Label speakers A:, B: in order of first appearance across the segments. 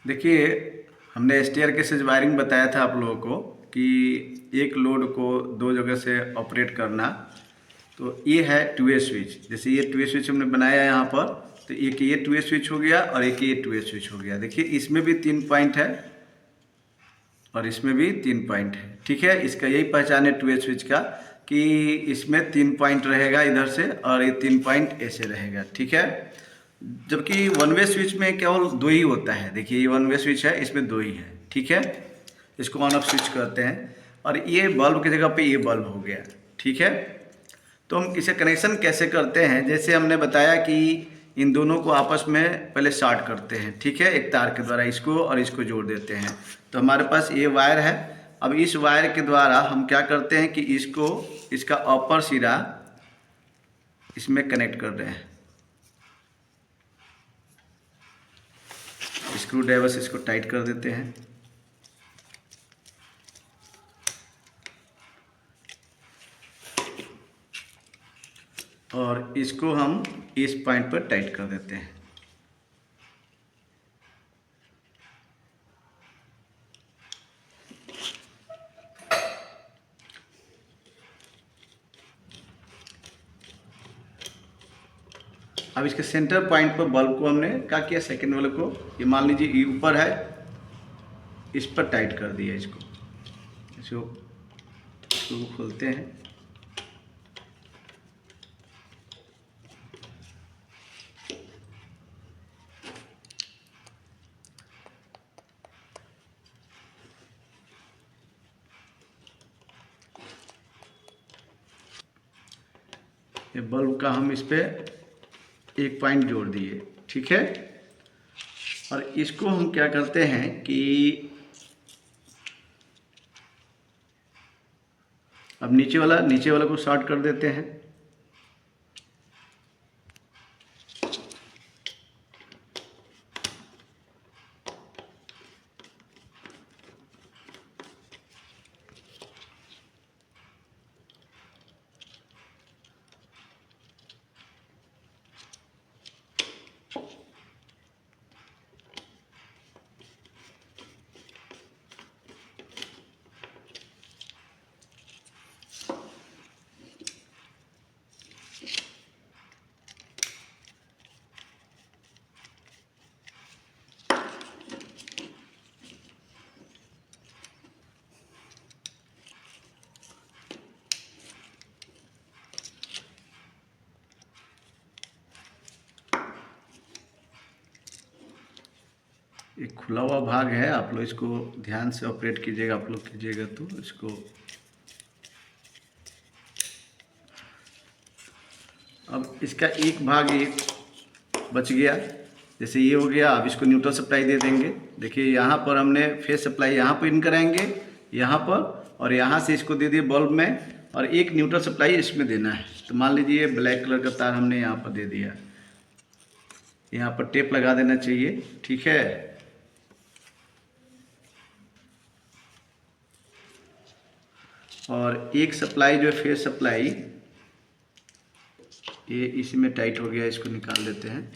A: देखिए, हमने staircases wiring बताया था आप लोगों को कि एक लोड को दो जगह से ऑपरेट करना। तो ये है टू वे स्विच। जैसे ये टू वे स्विच हमने बनाया है यहाँ पर, तो एक ये टू वे स्विच हो गया और एक ये टू वे स्विच हो गया। देखिए इसमें भी 3 पॉइंट है और इसमें भी 3 पॉइंट है। ठीक है, इसका यही पहचान है टू वे स्विच का कि इसमें 3 पॉइंट रहेगा इधर से और ये 3 पॉइंट ऐसे रहेगा। ठीक है, जबकि वन वे स्विच में केवल 2 ही होता है। देखिए ये वन वे स्विच है, इसमें 2 ही है। ठीक है, इसको ऑन ऑफ स्विच कहते हैं। और ये बल्ब की जगह पे ये बल्ब हो गया। ठीक है, तो हम इसे कनेक्शन कैसे करते हैं, जैसे हमने बताया कि इन दोनों को आपस में पहले शॉर्ट करते हैं। ठीक है, एक तार के द्वारा इसको और इसको जोड़ देते हैं। तो हमारे पास ये वायर है। अब इस वायर के द्वारा हम क्या करते हैं कि इसको, इसका अपर सिरा इसमें कनेक्ट कर रहे हैं। स्क्रू ड्राइवर से इसको टाइट कर देते हैं। और इसको हम इस पॉइंट पर टाइट कर देते हैं। अब इसके सेंटर पॉइंट पर बल्ब को हमने क्या किया, सेकंड वाले को, ये मान लीजिए ये ऊपर है, इस पर टाइट कर दिया। इसको खोलते हैं। ये बल्ब का हम इस पे एक पॉइंट जोड़ दिए। ठीक है, और इसको हम क्या करते हैं कि अब नीचे वाला को शॉर्ट कर देते हैं। एक खुला हुआ भाग है, आप लोग इसको ध्यान से ऑपरेट कीजिएगा। आप लोग कीजिएगा तो इसको, अब इसका एक भाग ये बच गया। जैसे ये हो गया, अब इसको न्यूट्रल सप्लाई दे देंगे। देखिए यहाँ पर हमने फेस सप्लाई यहाँ पर इन कराएंगे, यहाँ पर, और यहाँ से इसको दे दिए बल्ब में, और एक न्यूट्रल सप्लाई इसमें देना है। तो मान लीजिए ब्लैक कलर का तार हमने यहाँ पर दे दिया, यहाँ पर टेप लगा देना चाहिए। ठीक है, और एक सप्लाई जो है फेस सप्लाई, ये इसी में टाइट हो गया, इसको निकाल देते हैं।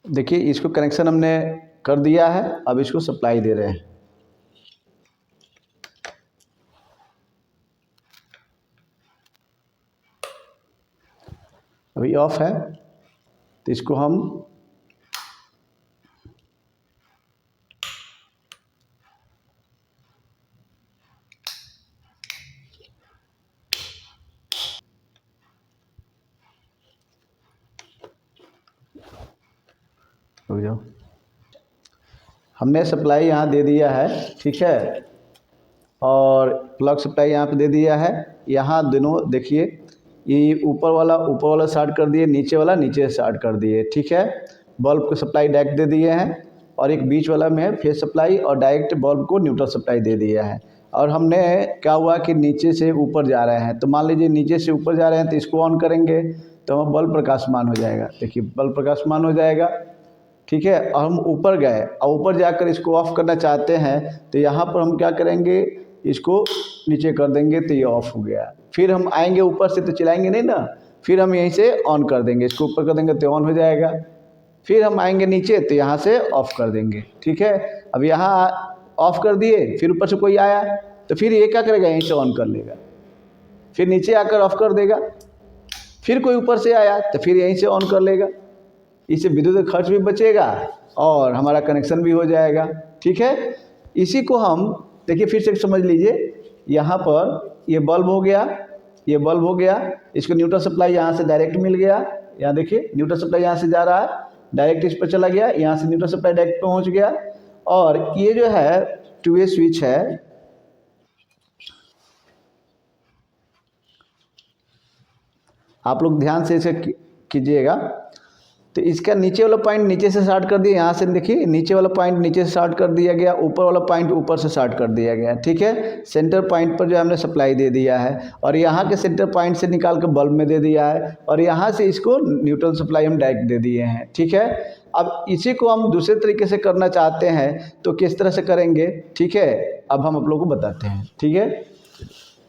A: देखिए इसको कनेक्शन हमने कर दिया है, अब इसको सप्लाई दे रहे हैं। अभी ऑफ है, तो इसको हम रुक जाओ, हमने सप्लाई यहाँ दे दिया है। ठीक है, और प्लग सप्लाई यहाँ पे दे दिया है। यहाँ दोनों देखिए, ये ऊपर वाला शॉर्ट कर दिए, नीचे वाला नीचे शॉर्ट कर दिए। ठीक है, बल्ब को सप्लाई डायरेक्ट दे दिए हैं, और एक बीच वाला में फेस सप्लाई और डायरेक्ट बल्ब को न्यूट्रल सप्लाई दे दिया है। और हमने क्या हुआ कि नीचे से ऊपर जा रहे हैं, तो मान लीजिए नीचे से ऊपर जा रहे हैं, तो इसको ऑन करेंगे तो बल्ब प्रकाशमान हो जाएगा। देखिए बल्ब प्रकाशमान हो जाएगा। ठीक है, और हम ऊपर गए और ऊपर जाकर इसको ऑफ़ करना चाहते हैं तो यहाँ पर हम क्या करेंगे, इसको नीचे कर देंगे तो ये ऑफ़ हो गया। फिर हम आएंगे ऊपर से तो चलाएंगे नहीं ना, फिर हम यहीं से ऑन कर देंगे, इसको ऊपर कर देंगे तो ऑन हो जाएगा। फिर हम आएंगे नीचे तो यहाँ से ऑफ़ कर देंगे। ठीक है, अब यहाँ ऑफ़ कर दिए, फिर ऊपर से कोई आया तो फिर ये क्या करेगा, यहीं से ऑन कर लेगा, फिर नीचे आकर ऑफ़ कर देगा। फिर कोई ऊपर से आया तो फिर यहीं से ऑन कर लेगा। इससे विद्युत का खर्च भी बचेगा और हमारा कनेक्शन भी हो जाएगा। ठीक है, इसी को हम देखिए फिर से समझ लीजिए, यहाँ पर ये बल्ब हो गया, ये बल्ब हो गया, इसको न्यूट्रल सप्लाई यहाँ से डायरेक्ट मिल गया। यहाँ देखिए न्यूट्रल सप्लाई यहाँ से जा रहा है, डायरेक्ट इस पर चला गया, यहाँ से न्यूट्रल सप्लाई डायरेक्ट पहुँच गया। और ये जो है टू वे स्विच है, आप लोग ध्यान से इसे कीजिएगा। तो इसका नीचे वाला पॉइंट नीचे से स्टार्ट कर दिया, यहाँ से देखिए नीचे वाला पॉइंट नीचे से स्टार्ट कर दिया गया, ऊपर वाला पॉइंट ऊपर से स्टार्ट कर दिया गया। ठीक है, सेंटर पॉइंट पर जो हमने सप्लाई दे दिया है और यहाँ के सेंटर पॉइंट से निकाल कर बल्ब में दे दिया है और यहाँ से इसको न्यूट्रल सप्लाई हम डायरेक्ट दे दिए हैं। ठीक है, अब इसी को हम दूसरे तरीके से करना चाहते हैं तो किस तरह से करेंगे, ठीक है, अब हम आप लोगों को बताते हैं। ठीक है,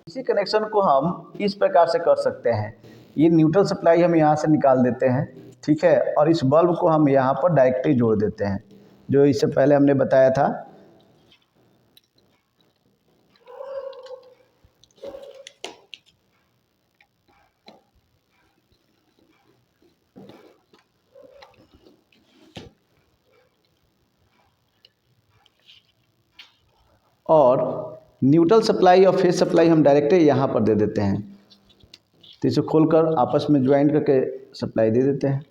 A: इसी कनेक्शन को हम इस प्रकार से कर सकते हैं। ये न्यूट्रल सप्लाई हम यहाँ से निकाल देते हैं, ठीक है, और इस बल्ब को हम यहाँ पर डायरेक्टली जोड़ देते हैं, जो इससे पहले हमने बताया था। और न्यूट्रल सप्लाई और फेज सप्लाई हम डायरेक्टली यहाँ पर दे देते हैं, तो इसे खोलकर आपस में ज्वाइन करके सप्लाई दे देते हैं।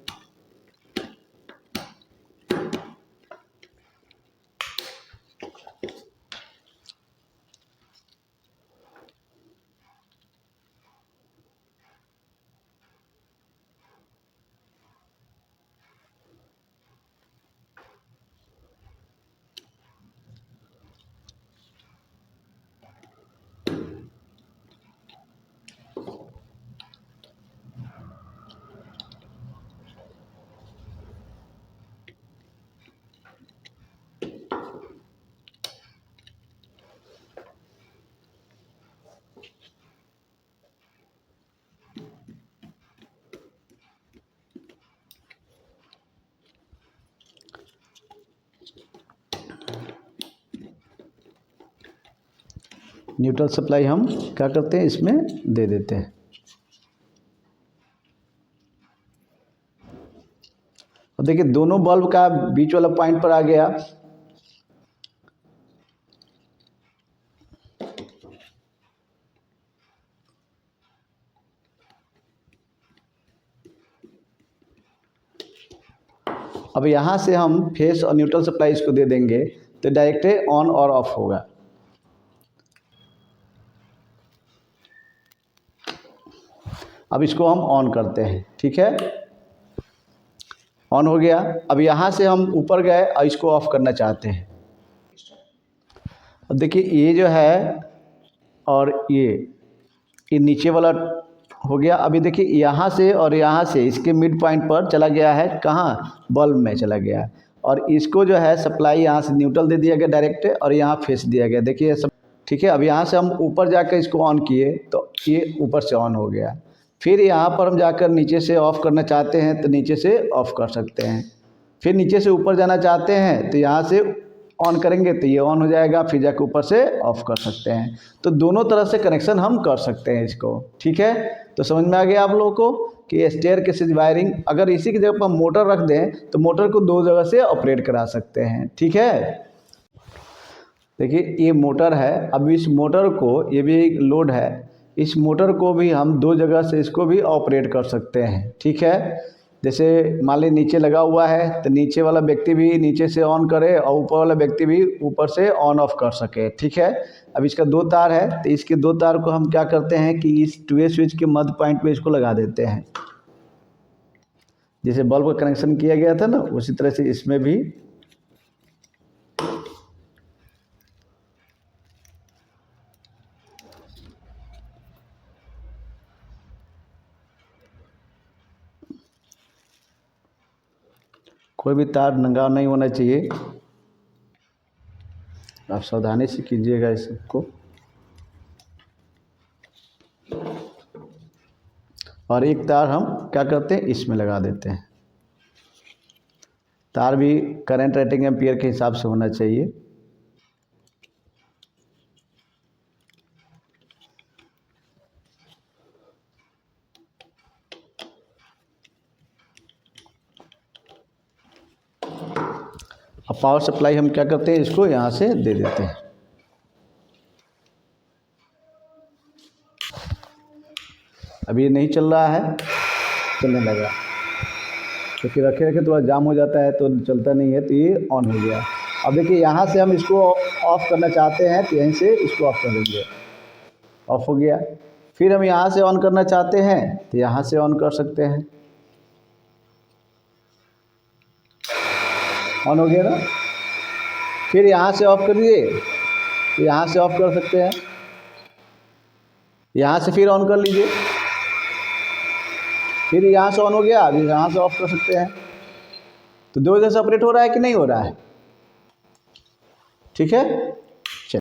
A: न्यूट्रल सप्लाई हम क्या करते हैं, इसमें दे देते हैं। और देखिए दोनों बल्ब का बीच वाला पॉइंट पर आ गया। अब यहाँ से हम फेस और न्यूट्रल सप्लाई इसको दे देंगे तो डायरेक्ट ऑन और ऑफ होगा। अब इसको हम ऑन करते हैं। ठीक है, ऑन हो गया। अब यहाँ से हम ऊपर गए और इसको ऑफ करना चाहते हैं। अब देखिए ये जो है और ये नीचे वाला हो गया। अभी देखिए यहाँ से और यहाँ से इसके मिड पॉइंट पर चला गया है, कहाँ, बल्ब में चला गया है। और इसको जो है सप्लाई यहाँ से न्यूट्रल दे दिया गया डायरेक्ट और यहाँ फेस दिया गया, देखिए सब। ठीक है, अब यहाँ से हम ऊपर जाकर इसको ऑन किए तो ये ऊपर से ऑन हो गया। फिर यहाँ पर हम जाकर नीचे से ऑफ़ करना चाहते हैं तो नीचे से ऑफ़ कर सकते हैं। फिर नीचे से ऊपर जाना चाहते हैं तो यहाँ से ऑन करेंगे तो ये ऑन हो जाएगा, फिर जाकर ऊपर से ऑफ़ कर सकते हैं। तो दोनों तरफ से कनेक्शन हम कर सकते हैं इसको। ठीक है, तो समझ में आ गया आप लोगों को कि स्टेयरकेस वायरिंग, अगर इसी की जगह पर मोटर रख दें तो मोटर को दो जगह से ऑपरेट करा सकते हैं। ठीक है, देखिए ये मोटर है। अब इस मोटर को, ये भी एक लोड है, इस मोटर को भी हम दो जगह से इसको भी ऑपरेट कर सकते हैं। ठीक है, जैसे मान ली नीचे लगा हुआ है तो नीचे वाला व्यक्ति भी नीचे से ऑन करे और ऊपर वाला व्यक्ति भी ऊपर से ऑन ऑफ कर सके। ठीक है, अब इसका दो तार है तो इसके दो तार को हम क्या करते हैं कि इस टू वे स्विच के मध्य पॉइंट पे इसको लगा देते हैं। जैसे बल्ब का कनेक्शन किया गया था ना, उसी तरह से इसमें भी कोई भी तार नंगा नहीं होना चाहिए, आप सावधानी से कीजिएगा इस सबको। और एक तार हम क्या करते हैं, इसमें लगा देते हैं। तार भी करंट रेटिंग एम्पियर के हिसाब से होना चाहिए। अब पावर सप्लाई हम क्या करते हैं, इसको यहाँ से दे देते हैं। अभी ये नहीं चल रहा है, चलने लगा, क्योंकि रखे रखे थोड़ा जाम हो जाता है तो चलता नहीं है, तो ये ऑन हो गया। अब देखिए यहाँ से हम इसको ऑफ़ करना चाहते हैं तो यहीं से इसको ऑफ़ कर देंगे, ऑफ़ हो गया। फिर हम यहाँ से ऑन करना चाहते हैं तो यहाँ से ऑन कर सकते हैं, ऑन हो गया ना। फिर यहाँ से ऑफ़ करिए तो यहाँ से ऑफ़ कर सकते हैं, यहाँ से फिर ऑन कर लीजिए, फिर यहाँ से ऑन हो गया, अभी यहाँ से ऑफ़ कर सकते हैं। तो दो जगह से ऑपरेट हो रहा है कि नहीं हो रहा है, ठीक है।